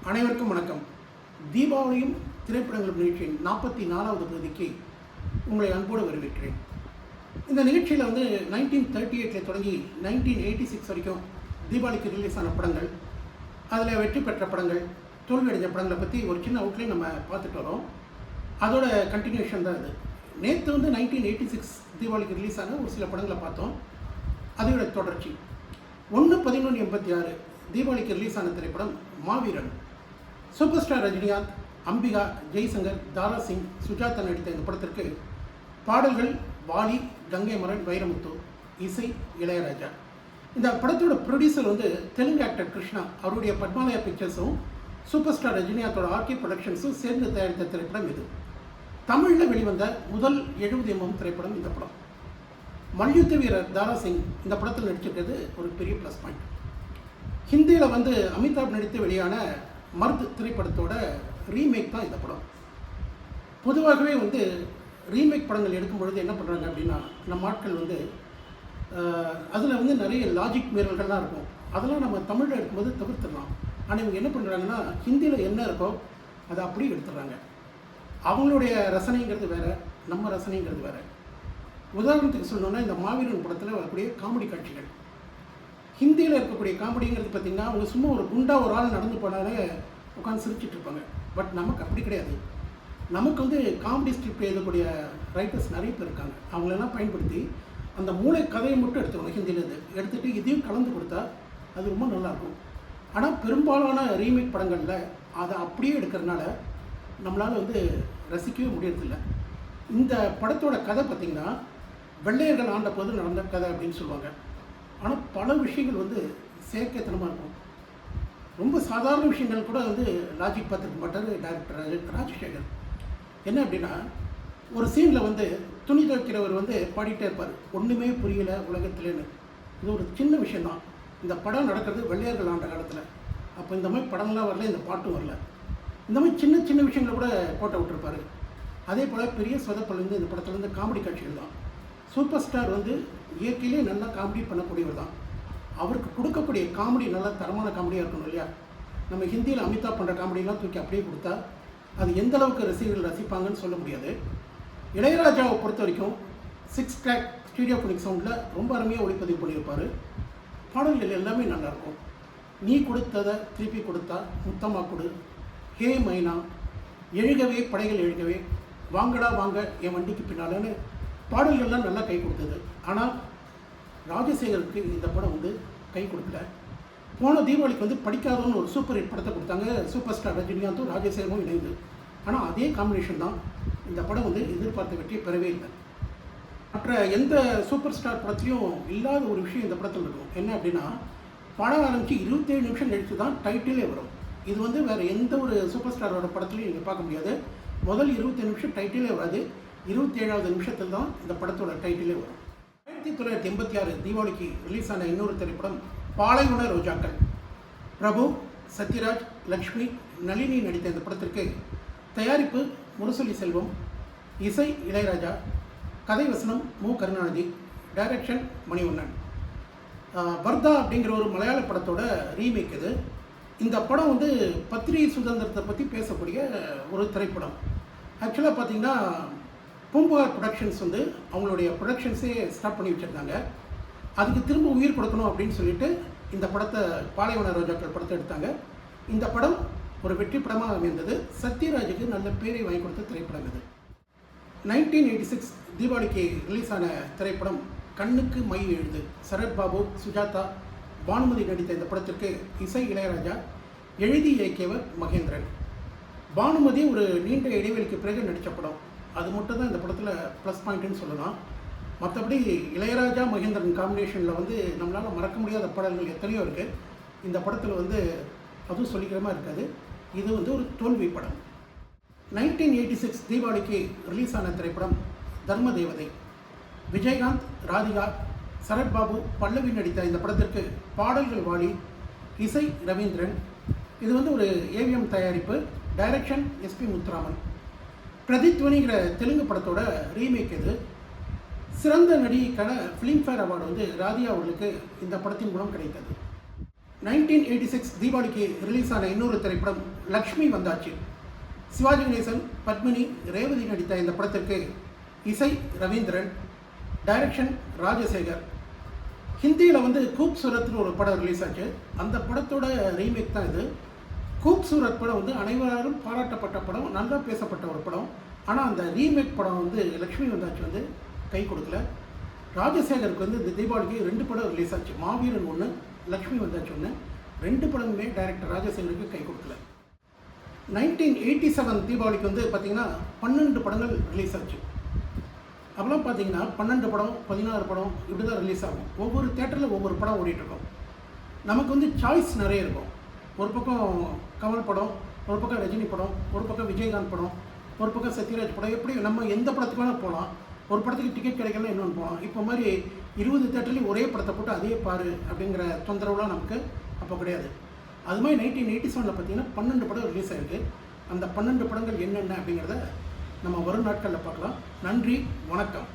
அனைவருக்கும் வணக்கம். தீபாவளியும் திரைப்படங்கள் நிகழ்ச்சியின் 44வது பகுதிக்கு உங்களை அன்போடு வரவேற்கிறேன். இந்த நிகழ்ச்சியில் 1938 தொடங்கி 1986 வரைக்கும் தீபாவளிக்கு ரிலீஸ் ஆன படங்கள், அதில் வெற்றி பெற்ற படங்கள், தோல்வியடைஞ்ச படங்களை பற்றி ஒரு சின்ன அவுட்லைன் நம்ம பார்த்துட்டு வரோம். அதோட கண்டினியூஷன் தான் இது. நேற்று 1986 தீபாவளிக்கு ரிலீஸ் ஆன ஒரு சில படங்களை பார்த்தோம். அதோட தொடர்ச்சி 1/11/86 தீபாவளிக்கு ரிலீஸ் ஆன திரைப்படம் மாவீரன். சூப்பர் ஸ்டார் ரஜினிகாந்த், அம்பிகா, ஜெய்சங்கர், தாரா சிங், சுஜாதா நடித்த இந்த படத்திற்கு பாடல்கள் வாலி, கங்கை மரன், வைரமுத்து, இசை இளையராஜா. இந்த படத்தோட ப்ரொடியூசர் தெலுங்கு ஆக்டர் கிருஷ்ணா. அவருடைய பத்மாலயா பிக்சர்ஸும் சூப்பர் ஸ்டார் ரஜினிகாந்தோட ஆர்கே ப்ரொடக்ஷன்ஸும் சேர்ந்து தயாரித்த திரைப்படம் இது. தமிழில் வெளிவந்த முதல் 70 mm திரைப்படம் இந்த படம். மல்யுத்த வீரர் தாரா சிங் இந்த படத்தில் நடிச்சிருக்கிறது ஒரு பெரிய ப்ளஸ் பாயிண்ட். ஹிந்தியில் அமிதாப் நடித்து வெளியான மர்த் திரைப்படத்தோட ரீமேக் தான் இந்த படம். பொதுவாகவே ரீமேக் படங்கள் எடுக்கும் பொழுது என்ன பண்ணுறாங்க அப்படின்னா, நம்ம ஆட்கள் அதில் நிறைய லாஜிக் மீறல்கள்லாம் இருக்கும். அதெல்லாம் நம்ம தமிழில் எடுக்கும்போது தவிர்த்துடலாம். ஆனால் இவங்க என்ன பண்ணுறாங்கன்னா, ஹிந்தியில் என்ன இருக்கோ அதை அப்படியே எடுத்துடுறாங்க. அவங்களுடைய ரசனைங்கிறது வேறு, நம்ம ரசனைங்கிறது வேறு. உதாரணத்துக்கு சொல்லணுன்னா, இந்த மாவீரன் படத்தில் வரக்கூடிய காமெடி காட்சிகள், ஹிந்தியில் இருக்கக்கூடிய காமெடிங்கிறது பார்த்திங்கன்னா, அவங்க சும்மா ஒரு குண்டா ஒரு ஆள் நடந்து போனாலே உட்காந்து சிரிச்சிட்டு இருப்பாங்க. பட் நமக்கு அப்படி கிடையாது. நமக்கு காமெடி ஸ்கிரிப்ட் எழுதக்கூடிய ரைட்டர்ஸ் நிறைய பேர் இருக்காங்க. அவங்களெல்லாம் பயன்படுத்தி அந்த மூளை கதையை மட்டும் எடுத்துக்கணும். ஹிந்தியிலேருந்து எடுத்துகிட்டு இதையும் கலந்து கொடுத்தா அது ரொம்ப நல்லாயிருக்கும். ஆனால் பெரும்பாலான ரீமேக் படங்களில் அதை அப்படியே எடுக்கிறதுனால நம்மளால் ரசிக்கவே முடியறதில்லை. இந்த படத்தோட கதை பார்த்திங்கன்னா, வெள்ளையர்கள் ஆண்ட போது நடந்த கதை அப்படின்னு சொல்லுவாங்க. ஆனால் பல விஷயங்கள் செயற்கைத்தனமாக இருக்கும். ரொம்ப சாதாரண விஷயங்கள் கூட லாஜிக் பார்த்துருக்க மாட்டார் டைரக்டர் ராஜசேகர். என்ன அப்படின்னா, ஒரு சீனில் துணி துவைக்கிறவர் பாடிட்டே இருப்பார், ஒன்றுமே புரியலை உலகத்துலேன்னு. இது ஒரு சின்ன விஷயந்தான். இந்த படம் நடக்கிறது வெள்ளையர்கள் ஆண்ட காலத்தில். அப்போ இந்த மாதிரி படங்கள்லாம் வரல, இந்த பாட்டும் வரல. இந்த மாதிரி சின்ன சின்ன விஷயங்களை கூட போட்ட விட்டுருப்பார். அதே போல் பெரிய சொதப்பல் இந்த படத்தில் காமெடி காட்சிகள் தான். சூப்பர் ஸ்டார் இயற்கையிலே நல்லா காமெடி பண்ணக்கூடியவர் தான். அவருக்கு கொடுக்கக்கூடிய காமெடி நல்லா தரமான காமெடியாக இருக்கணும் இல்லையா? நம்ம ஹிந்தியில் அமிதாப் பண்ணுற காமெடியெலாம் தூக்கி அப்படியே கொடுத்தா அது எந்த அளவுக்கு ரசிகர்கள் ரசிப்பாங்கன்னு சொல்ல முடியாது. இளையராஜாவை பொறுத்த வரைக்கும் 6 track ஸ்டீரியோஃபோனிக் சவுண்டில் ரொம்ப அருமையாக ஒளிப்பதிவு பண்ணியிருப்பார். பாடல்கள் எல்லாமே நல்லாயிருக்கும். நீ கொடுத்ததை திருப்பி கொடுத்தா, முத்தமாக கொடு, ஹே மைனா, எழுகவே படைகள் எழுகவே, வாங்கடா வாங்க என் வண்டிக்கு பின்னாலன்னு பாடல்கள்லாம் நல்லா கை கொடுத்தது. ஆனால் ராஜசேகருக்கு இந்த படம் கை கொடுக்கல. போன தீபாவளிக்கு படிக்காதவன்னு ஒரு சூப்பர் ஹிட் படத்தை கொடுத்தாங்க, சூப்பர் ஸ்டார் ரஜினிகாந்தும் ராஜசேகரும் இணைந்து. ஆனால் அதே காம்பினேஷன் தான் இந்த படம் எதிர்பார்த்த வெற்றியை பெறவே இல்லை. மற்ற எந்த சூப்பர் ஸ்டார் படத்துலையும் இல்லாத ஒரு விஷயம் இந்த படத்தில் இருக்கும். என்ன அப்படின்னா, படம் ஆரம்பித்து 27 நிமிஷம் கழித்து தான் டைட்டிலே வரும். இது வேறு எந்த ஒரு சூப்பர் ஸ்டாரோட படத்துலையும் நீங்கள் பார்க்க முடியாது. முதல் 27 நிமிஷம் டைட்டிலே வராது. 27வது நிமிஷத்தில் தான் இந்த படத்தோட டைட்டிலே வரும். 1986 தீபாவளிக்கு ரிலீஸ் ஆன இன்னொரு திரைப்படம் பாலைவன ரோஜாக்கள். பிரபு, சத்யராஜ், லக்ஷ்மி, நளினி நடித்த இந்த படத்திற்கு தயாரிப்பு முரசொலி செல்வம், இசை இளையராஜா, கதை வசனம் மு கருணாநிதி, டைரக்ஷன் மணிவண்ணன். வர்தா அப்படிங்கிற ஒரு மலையாள படத்தோட ரீமேக் இது. இந்த படம் பத்திரிகை சுதந்திரத்தை பற்றி பேசக்கூடிய ஒரு திரைப்படம். ஆக்சுவலாக பார்த்திங்கன்னா, பூம்புகார் ப்ரொடக்ஷன்ஸ் அவங்களுடைய ப்ரொடக்ஷன்ஸே ஸ்டார்ட் பண்ணி வச்சுருந்தாங்க. அதுக்கு திரும்ப உயிர் கொடுக்கணும் அப்படின்னு சொல்லிட்டு இந்த படத்தை, பாலைவன ரோஜாக்கள் படத்தை எடுத்தாங்க. இந்த படம் ஒரு வெற்றி படமாக அமைந்தது. சத்யராஜுக்கு நல்ல பேரை வாங்கி கொடுத்த திரைப்படம் இது. 1986 தீபாவளிக்கு ரிலீஸ் ஆன திரைப்படம் கண்ணுக்கு மை எழுது. சரத்பாபு, சுஜாதா, பானுமதி நடித்த இந்த படத்திற்கு இசை இளையராஜா, எழுதி இயக்கியவர் மகேந்திரன். பானுமதி ஒரு நீண்ட இடைவெளிக்கு பிறகு நடித்த படம். அது மட்டும் தான் இந்த படத்தில் ப்ளஸ் பாயிண்ட்டுன்னு சொல்லலாம். மற்றபடி இளையராஜா மகேந்திரன் காம்பினேஷனில் நம்மளால் மறக்க முடியாத பாடல்கள் எத்தனையோ இருக்குது. இந்த படத்தில் அதுவும் சொல்லிக்கிற மாதிரி இருக்காது. இது ஒரு தோல்வி படம். 1986 தீபாவளிக்கு ரிலீஸ் ஆன திரைப்படம் தர்ம தேவதை. விஜயகாந்த், ராதிகா, சரத்பாபு, பல்லவி நடித்த இந்த படத்திற்கு பாடல்கள் வாலி, இசை ரவீந்திரன். இது ஒரு ஏவிஎம் தயாரிப்பு, டைரக்ஷன் எஸ்பி முத்துராமன். பிரதித்வனிங்கிற தெலுங்கு படத்தோட ரீமேக் இது. சிறந்த நடிகைக்கான ஃபிலிம்ஃபேர் அவார்டு ராதிகா அவர்களுக்கு இந்த படத்தின் மூலம் கிடைத்தது. 1986 தீபாவளிக்கு ரிலீஸ் ஆன இன்னொரு திரைப்படம் லக்ஷ்மி வந்தாச்சு. சிவாஜி கணேசன், பத்மினி, ரேவதி நடித்த இந்த படத்திற்கு இசை ரவீந்திரன், டைரக்ஷன் ராஜசேகர். ஹிந்தியில் கூப்சூரத்னு ஒரு படம் ரிலீஸ் ஆச்சு. அந்த படத்தோட ரீமேக் தான் இது. கூப்சூரத் படம் அனைவராலும் பாராட்டப்பட்ட படம், நல்லா பேசப்பட்ட ஒரு படம். ஆனால் அந்த ரீமேக் படம் லக்ஷ்மி வந்தாச்சு கை கொடுக்கல. ராஜசேகருக்கு இந்த தீபாவளிக்கு 2 படம் ரிலீஸ் ஆச்சு. மாவீரன் 1, லக்ஷ்மி வந்தாச்சு 1. 2 படமுமே டைரக்டர் ராஜசேகருக்கு கை கொடுக்கல. 1987 தீபாவளிக்கு பார்த்திங்கன்னா 12 படங்கள் ரிலீஸ் ஆச்சு. அப்போலாம் பார்த்தீங்கன்னா 12 படம் 16 படம் இப்படி தான் ரிலீஸ் ஆகும். ஒவ்வொரு தேட்டரில் ஒவ்வொரு படம் ஓடிட்டுருக்கோம். நமக்கு சாய்ஸ் நிறைய இருக்கும். ஒரு பக்கம் கமல் படம், ஒரு பக்கம் ரஜினி படம், ஒரு பக்கம் விஜயகாந்த் படம், ஒரு பக்கம் சத்யராஜ் படம். எப்படி நம்ம எந்த படத்துக்கு வேணால் போகலாம். ஒரு படத்துக்கு டிக்கெட் கிடைக்கலாம், இன்னொன்று போகலாம். இப்போ மாதிரி 20 தேட்டர்லேயும் ஒரே படத்தை போட்டு அதே பாரு அப்படிங்கிற தொந்தரவுலாம் நமக்கு அப்போ கிடையாது. அது மாதிரி 1987 பார்த்தீங்கன்னா 12 படம் ரிலீஸ் ஆகிருக்கு. அந்த 12 படங்கள் என்னென்ன அப்படிங்கிறத நம்ம வரும் நாட்களில் பார்க்கலாம். நன்றி, வணக்கம்.